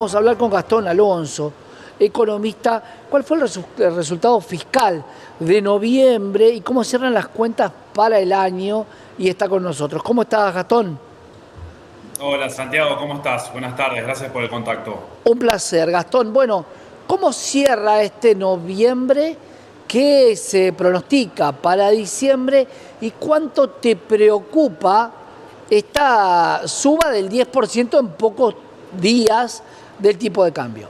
Vamos a hablar con Gastón Alonso, economista. ¿Cuál fue el resultado fiscal de noviembre y cómo cierran las cuentas para el año? Y está con nosotros. ¿Cómo estás, Gastón? Hola Santiago, ¿cómo estás? Buenas tardes, gracias por el contacto. Un placer, Gastón. Bueno, ¿cómo cierra este noviembre? ¿Qué se pronostica para diciembre? ¿Y cuánto te preocupa esta suba del 10% en pocos días del tipo de cambio?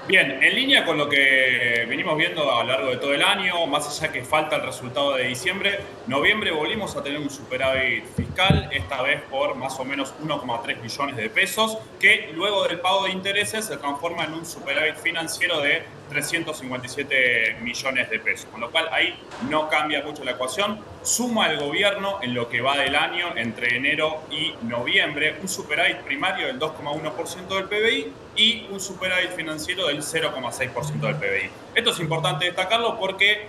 Bien, en línea con lo que venimos viendo a lo largo de todo el año, más allá que falta el resultado de diciembre, noviembre volvimos a tener un superávit fiscal, esta vez por más o menos 1,3 billones de pesos, que luego del pago de intereses se transforma en un superávit financiero de 357 millones de pesos, con lo cual ahí no cambia mucho la ecuación. Suma el gobierno en lo que va del año, entre enero y noviembre, un superávit primario del 2,1% del PBI y un superávit financiero del 0,6% del PBI. Esto es importante destacarlo porque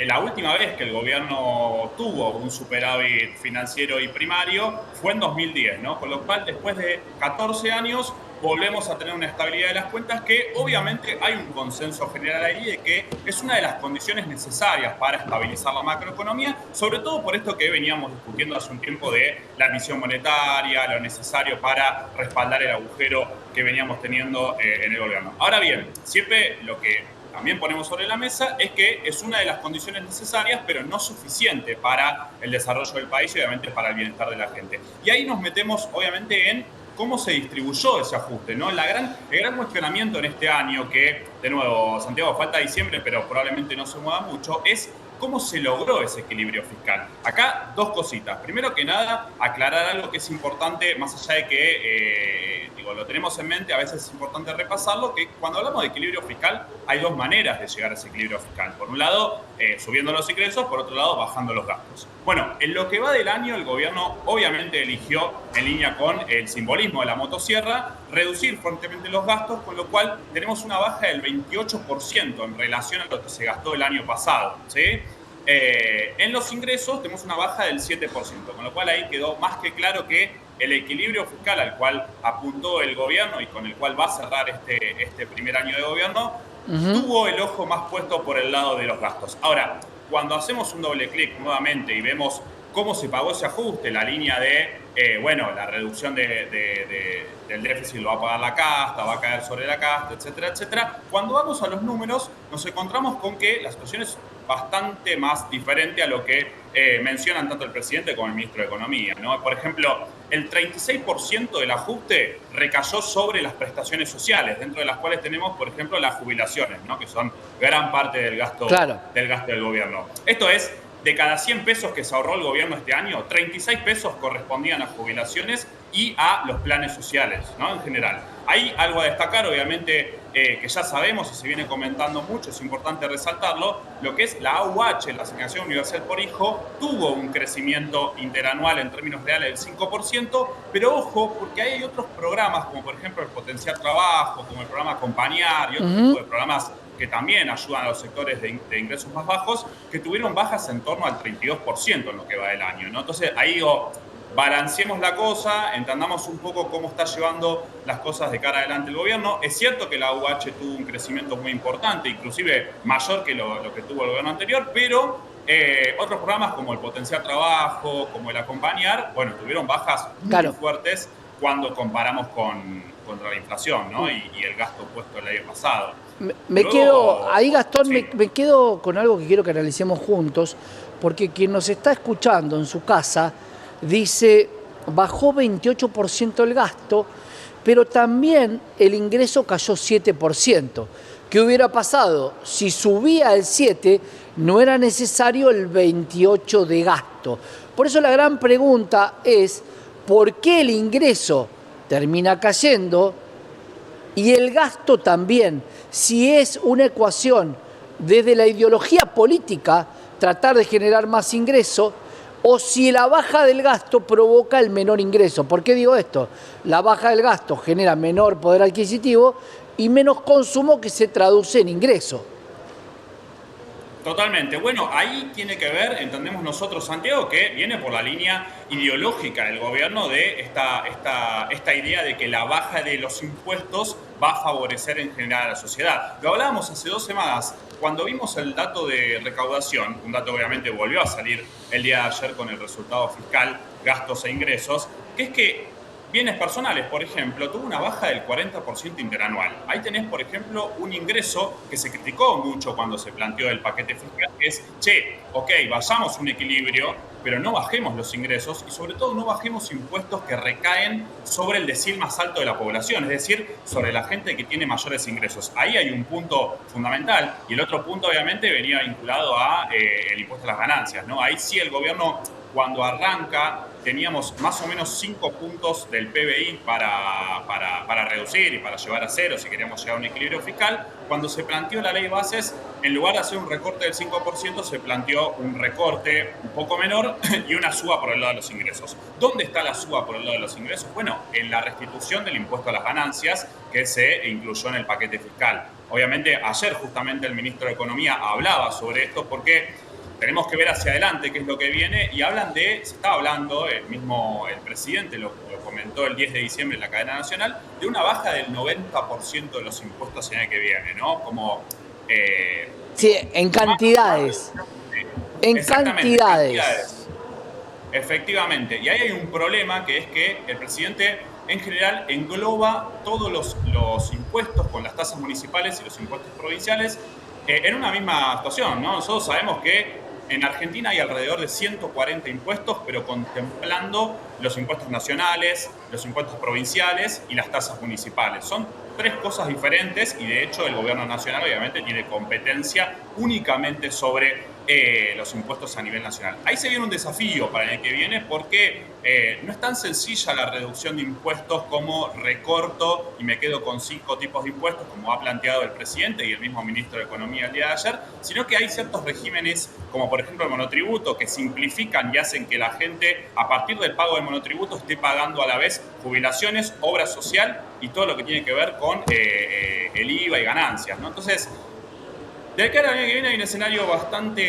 la última vez que el gobierno tuvo un superávit financiero y primario fue en 2010, ¿no? Con lo cual, después de 14 años, volvemos a tener una estabilidad de las cuentas que obviamente hay un consenso general ahí de que es una de las condiciones necesarias para estabilizar la macroeconomía, sobre todo por esto que veníamos discutiendo hace un tiempo de la emisión monetaria, lo necesario para respaldar el agujero que veníamos teniendo en el gobierno. Ahora bien, siempre lo que también ponemos sobre la mesa es que es una de las condiciones necesarias, pero no suficiente para el desarrollo del país y obviamente para el bienestar de la gente. Y ahí nos metemos obviamente en cómo se distribuyó ese ajuste, ¿no? El gran cuestionamiento en este año, que, de nuevo, Santiago, falta diciembre, pero probablemente no se mueva mucho, es cómo se logró ese equilibrio fiscal. Acá, dos cositas. Primero que nada, aclarar algo que es importante, más allá de que, lo tenemos en mente, a veces es importante repasarlo, que cuando hablamos de equilibrio fiscal, hay dos maneras de llegar a ese equilibrio fiscal. Por un lado, subiendo los ingresos, por otro lado, bajando los gastos. Bueno, en lo que va del año, el gobierno obviamente eligió, en línea con el simbolismo de la motosierra, reducir fuertemente los gastos, con lo cual tenemos una baja del 28% en relación a lo que se gastó el año pasado, ¿sí? En los ingresos tenemos una baja del 7%, con lo cual ahí quedó más que claro que el equilibrio fiscal al cual apuntó el gobierno y con el cual va a cerrar este primer año de gobierno, tuvo el ojo más puesto por el lado de los gastos. Ahora, cuando hacemos un doble clic nuevamente y vemos cómo se pagó ese ajuste, la línea de, la reducción del déficit lo va a pagar la casta, va a caer sobre la casta, etcétera, etcétera. Cuando vamos a los números, nos encontramos con que la situación es bastante más diferente a lo que mencionan tanto el presidente como el ministro de Economía, ¿no? Por ejemplo, el 36% del ajuste recayó sobre las prestaciones sociales, dentro de las cuales tenemos, por ejemplo, las jubilaciones, ¿no? Que son gran parte del gasto Claro. del gobierno. Esto es, de cada 100 pesos que se ahorró el gobierno este año, 36 pesos correspondían a jubilaciones y a los planes sociales, ¿no? En general. Hay algo a destacar, obviamente, que ya sabemos y se viene comentando mucho, es importante resaltarlo, lo que es la AUH, la Asignación Universal por Hijo, tuvo un crecimiento interanual en términos reales del 5%, pero ojo, porque hay otros programas, como por ejemplo el Potenciar Trabajo, como el programa Acompañar y otro tipo de programas que también ayudan a los sectores de ingresos más bajos, que tuvieron bajas en torno al 32% en lo que va del año, ¿no? Entonces, ahí balanceemos la cosa, entendamos un poco cómo está llevando las cosas de cara adelante el gobierno. Es cierto que la UH tuvo un crecimiento muy importante, inclusive mayor que lo que tuvo el gobierno anterior, pero otros programas como el Potenciar Trabajo, como el Acompañar, bueno, tuvieron bajas muy Claro. fuertes cuando comparamos contra la inflación, ¿no? Y el gasto puesto el año pasado. Me quedo, Luego, ahí Gastón, sí. me quedo con algo que quiero que analicemos juntos, porque quien nos está escuchando en su casa dice, bajó 28% el gasto, pero también el ingreso cayó 7%. ¿Qué hubiera pasado? Si subía el 7, no era necesario el 28 de gasto. Por eso la gran pregunta es, ¿por qué el ingreso termina cayendo y el gasto también? Si es una ecuación desde la ideología política, tratar de generar más ingreso, o si la baja del gasto provoca el menor ingreso. ¿Por qué digo esto? La baja del gasto genera menor poder adquisitivo y menos consumo, que se traduce en ingreso. Totalmente. Bueno, ahí tiene que ver, entendemos nosotros, Santiago, que viene por la línea ideológica del gobierno de esta idea de que la baja de los impuestos va a favorecer en general a la sociedad. Lo hablábamos hace 2 semanas, cuando vimos el dato de recaudación, un dato que obviamente volvió a salir el día de ayer con el resultado fiscal, gastos e ingresos, que es que bienes personales, por ejemplo, tuvo una baja del 40% interanual. Ahí tenés, por ejemplo, un ingreso que se criticó mucho cuando se planteó el paquete fiscal, que es, che, ok, vayamos a un equilibrio, pero no bajemos los ingresos y sobre todo no bajemos impuestos que recaen sobre el decil más alto de la población, es decir, sobre la gente que tiene mayores ingresos. Ahí hay un punto fundamental y el otro punto obviamente venía vinculado a el impuesto a las ganancias, ¿no? Ahí sí el gobierno, cuando arranca, teníamos más o menos 5 puntos del PBI para reducir y para llevar a cero si queríamos llegar a un equilibrio fiscal. Cuando se planteó la ley de bases, en lugar de hacer un recorte del 5%, se planteó un recorte un poco menor y una suba por el lado de los ingresos. ¿Dónde está la suba por el lado de los ingresos? Bueno, en la restitución del impuesto a las ganancias que se incluyó en el paquete fiscal. Obviamente, ayer justamente el ministro de Economía hablaba sobre esto porque tenemos que ver hacia adelante qué es lo que viene y se está hablando, el presidente lo comentó el 10 de diciembre en la cadena nacional, de una baja del 90% de los impuestos el año que viene, ¿no? Como... Sí, en cantidades. En cantidades. Efectivamente. Y ahí hay un problema que es que el presidente en general engloba todos los impuestos con las tasas municipales y los impuestos provinciales en una misma situación, ¿no? Nosotros sabemos que en Argentina hay alrededor de 140 impuestos, pero contemplando los impuestos nacionales, los impuestos provinciales y las tasas municipales. Son 3 cosas diferentes y de hecho el gobierno nacional obviamente tiene competencia únicamente sobre los impuestos a nivel nacional. Ahí se viene un desafío para el año que viene porque no es tan sencilla la reducción de impuestos como recorto y me quedo con 5 tipos de impuestos como ha planteado el presidente y el mismo ministro de Economía el día de ayer, sino que hay ciertos regímenes como por ejemplo el monotributo que simplifican y hacen que la gente a partir del pago del monotributo esté pagando a la vez jubilaciones, obra social y todo lo que tiene que ver con el IVA y ganancias, ¿no? Entonces, de cara al año que viene hay un escenario bastante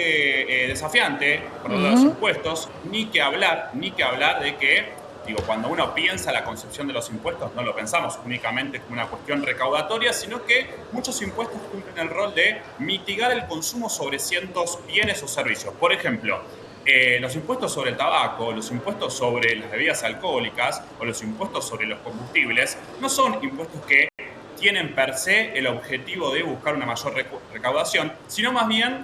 desafiante por los impuestos, ni que hablar de que, cuando uno piensa la concepción de los impuestos, no lo pensamos únicamente como una cuestión recaudatoria, sino que muchos impuestos cumplen el rol de mitigar el consumo sobre ciertos bienes o servicios. Por ejemplo, los impuestos sobre el tabaco, los impuestos sobre las bebidas alcohólicas o los impuestos sobre los combustibles no son impuestos que tienen per se el objetivo de buscar una mayor recaudación, sino más bien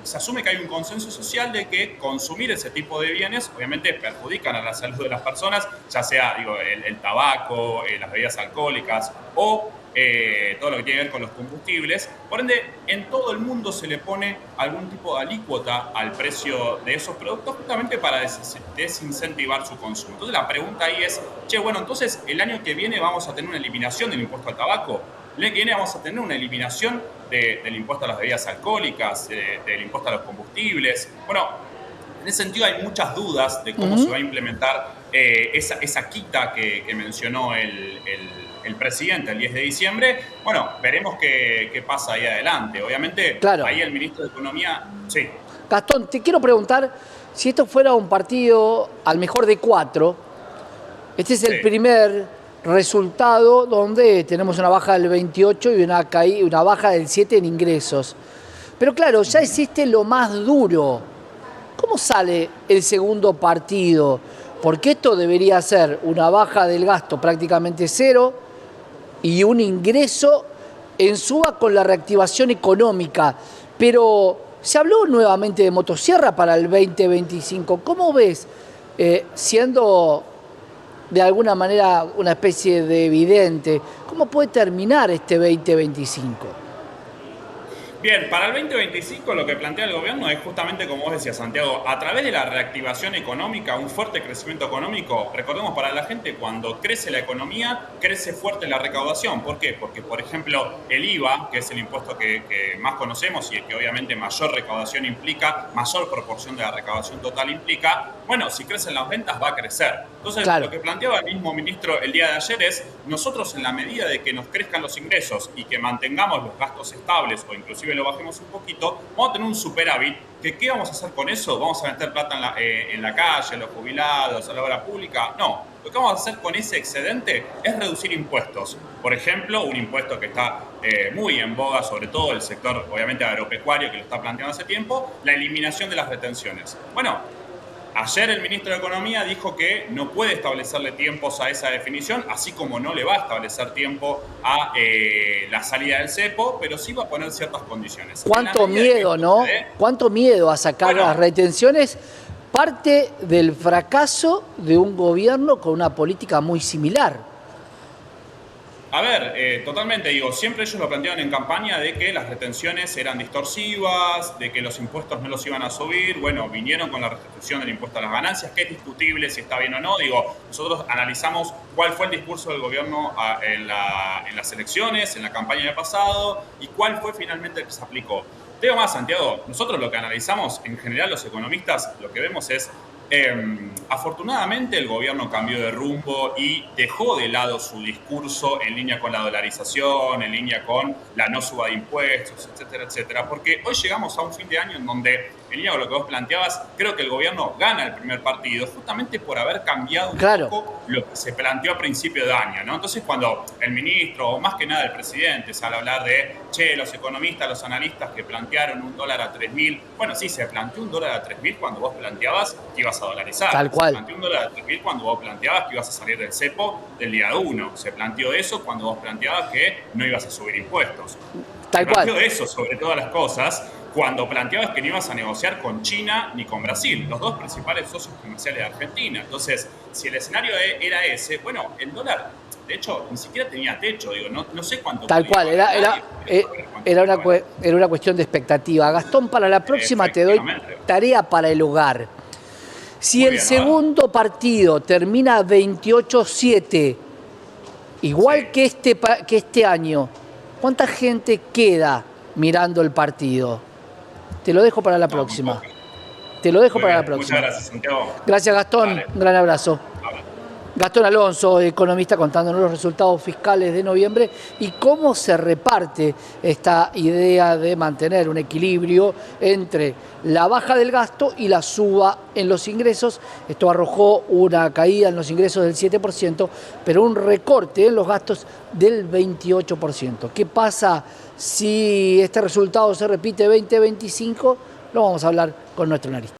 se asume que hay un consenso social de que consumir ese tipo de bienes obviamente perjudican a la salud de las personas, ya sea el tabaco, las bebidas alcohólicas o todo lo que tiene que ver con los combustibles. Por ende, en todo el mundo se le pone algún tipo de alícuota al precio de esos productos justamente para desincentivar su consumo. Entonces la pregunta ahí es, entonces el año que viene vamos a tener una eliminación del impuesto al tabaco, el año que viene vamos a tener una eliminación del impuesto a las bebidas alcohólicas, del impuesto a los combustibles. Bueno, en ese sentido hay muchas dudas de cómo se va a implementar esa quita que mencionó el presidente el 10 de diciembre. Bueno, veremos qué pasa ahí adelante. Obviamente, claro. Ahí el ministro de Economía... Sí. Gastón, te quiero preguntar, si esto fuera un partido al mejor de 4, este es el primer resultado donde tenemos una baja del 28 y una baja del 7 en ingresos. Pero claro, ya existe lo más duro. ¿Cómo sale el segundo partido? Porque esto debería ser una baja del gasto prácticamente 0 y un ingreso en suba con la reactivación económica. Pero se habló nuevamente de motosierra para el 2025. ¿Cómo ves, siendo de alguna manera una especie de evidente, cómo puede terminar este 2025? Bien, para el 2025 lo que plantea el gobierno es justamente, como vos decías, Santiago, a través de la reactivación económica, un fuerte crecimiento económico. Recordemos para la gente, cuando crece la economía, crece fuerte la recaudación. ¿Por qué? Porque, por ejemplo, el IVA, que es el impuesto que más conocemos y el que obviamente mayor recaudación implica, mayor proporción de la recaudación total implica, bueno, si crecen las ventas va a crecer. Entonces, Lo que planteaba el mismo ministro el día de ayer es, nosotros en la medida de que nos crezcan los ingresos y que mantengamos los gastos estables o inclusive que lo bajemos un poquito, vamos a tener un superávit. ¿Qué vamos a hacer con eso? ¿Vamos a meter plata en la calle, a los jubilados, a la obra pública? No. Lo que vamos a hacer con ese excedente es reducir impuestos. Por ejemplo, un impuesto que está muy en boga, sobre todo el sector, obviamente, agropecuario, que lo está planteando hace tiempo, la eliminación de las retenciones. Bueno, ayer el ministro de Economía dijo que no puede establecerle tiempos a esa definición, así como no le va a establecer tiempo a la salida del cepo, pero sí va a poner ciertas condiciones. Cuánto miedo, ¿no? Cuánto miedo a sacar las retenciones. Parte del fracaso de un gobierno con una política muy similar. A ver, totalmente, digo, siempre ellos lo planteaban en campaña de que las retenciones eran distorsivas, de que los impuestos no los iban a subir. Bueno, vinieron con la restitución del impuesto a las ganancias, que es discutible si está bien o no. Digo, nosotros analizamos cuál fue el discurso del gobierno en las elecciones, en la campaña del pasado, y cuál fue finalmente el que se aplicó. Te digo más, Santiago, nosotros lo que analizamos, en general los economistas, lo que vemos es, afortunadamente el gobierno cambió de rumbo y dejó de lado su discurso en línea con la dolarización, en línea con la no suba de impuestos, etcétera, etcétera, porque hoy llegamos a un fin de año en donde, en línea con lo que vos planteabas, creo que el gobierno gana el primer partido justamente por haber cambiado un poco lo que se planteó a principio de año, ¿no? Entonces, cuando el ministro, o más que nada el presidente, sale a hablar de, los economistas, los analistas que plantearon $1 a 3.000, bueno, sí, se planteó $1 a 3.000 cuando vos planteabas que ibas a dolarizar. Tal cual. Se planteó $1 a 3.000 cuando vos planteabas que ibas a salir del cepo del día 1. Se planteó eso cuando vos planteabas que no ibas a subir impuestos. Tal cual. Se planteó eso sobre todas las cosas cuando planteabas que no ibas a negociar con China ni con Brasil, los dos principales socios comerciales de Argentina. Entonces, si el escenario era ese, bueno, el dólar, de hecho, ni siquiera tenía techo, digo, no sé cuánto. Tal cual, era una cuestión de expectativa. Gastón, para la próxima te doy tarea para el hogar. Si el segundo partido termina 28-7, igual que este año, ¿cuánta gente queda mirando el partido? Te lo dejo para la próxima. Te lo dejo para la próxima. Muchas gracias, Santiago. Gracias, Gastón. Vale. Un gran abrazo. Gastón Alonso, economista, contándonos los resultados fiscales de noviembre y cómo se reparte esta idea de mantener un equilibrio entre la baja del gasto y la suba en los ingresos. Esto arrojó una caída en los ingresos del 7%, pero un recorte en los gastos del 28%. ¿Qué pasa si este resultado se repite 2025? Lo vamos a hablar con nuestro analista.